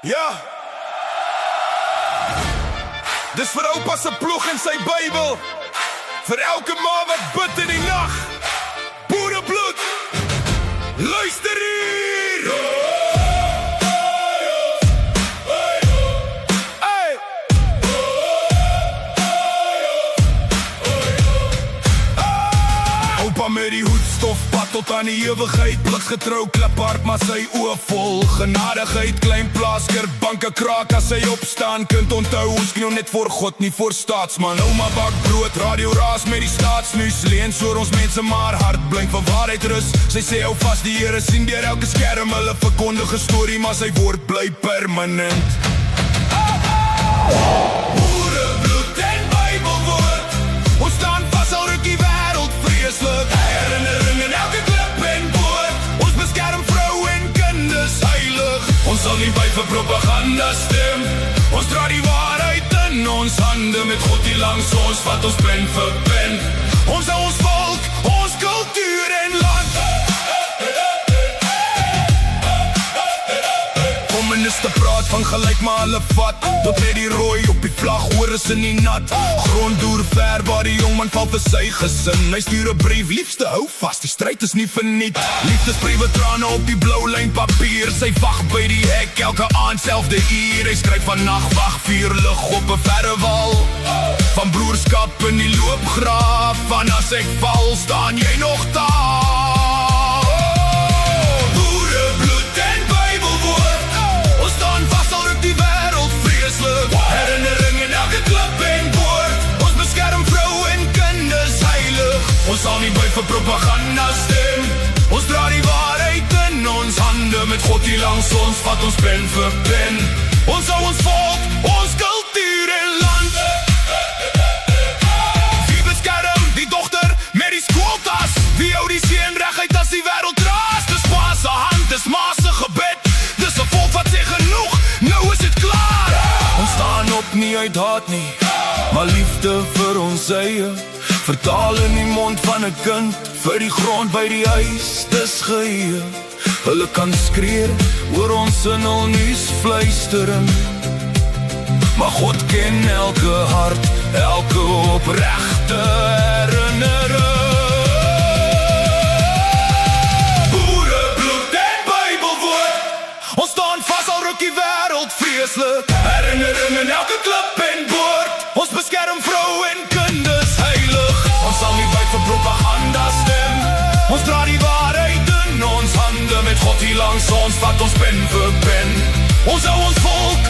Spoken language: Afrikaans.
Ja. Dis vir oupa se ploeg en sy Bybel. Vir elke ma wat bid in die nag. Boerebloed. Luister hier. Hey. Oupa met die hoedstof pad tot aan die ewigheid. Bliks getrou, kliphard, maar sy oë vol genadigheid. Klein plaasker, banke kraak as sy opstaan. Kind onthou, ons kniel net voor God, nie voor staatsman. Ouma bak brood, radio raas met die staatsnuus. Leens oor ons mense, maar hart blink van waarheid rus. Sy sê hou vas, die Here sien deur elke skerm. Hulle verkondige storie, maar sy woord bly permanent. Boerebloed en Bybelwoord. Ons staan vas, al ruk die wêreld vreeslik. Herinnering in elke klip en boord. Ons beskerm vrou en kinders heilig. Ons sal nie by vir propaganda stem. Ons dra die waarheid in ons hande. Met God die langs ons, vat ons pen vir pen. Ons hou ons volk, ons kultuur en land. Minister praat van gelyk, maar hulle vat tot net die rooi op die vlag, hoor is in die nat. Gronddoer ver waar die jongman val vir sy gesin. Hy stuur 'n brief, liefste hou vas, die stryd is nie verniet. Liefdesbriewe trane op die blou lyn papier. Sy wag by die hek elke aand selfde uur. Hy skryf van nagwag, vuurlig op 'n verre wal. Van broerskap in die loopgraaf. Van as ek val, staan jy nog daar. Herinnering in elke klip en boord. Ons beskerm vrou en kinders heilig. Ons sal nie by vir propaganda stem. Ons dra die waarheid in ons hande. Met God hier langs ons, vat ons pen vir pen. Ons hou ons volk, ons kultuur en land. Wie beskerm die dogter met die skooltas? Wie hou die seun reguit as die wêreld raas? Dis pa se hand, dis ma se gebed. Dis 'n volk wat sê genoeg, nou is dit klaar. Ons staan op nie uit haat nie, maar liefde vir ons eie. Vertaal in die mond van 'n kind, vir die grond by die huis, dis geheue. Hulle kan skree oor ons in hul nuus fluistering, maar God ken elke hart, elke opregte herinnering. Boerebloed en Bybelwoord. Ons staan vas, al ruk die wêreld vreeslik. Herinnering in elke klip en boord. Ons beskerm vrou en kinders heilig. Ons sal nie by vir propaganda stem. Ons dra die waarheid in ons hande. Met God hier langs ons, vat ons pen vir pen. Ons hou ons volk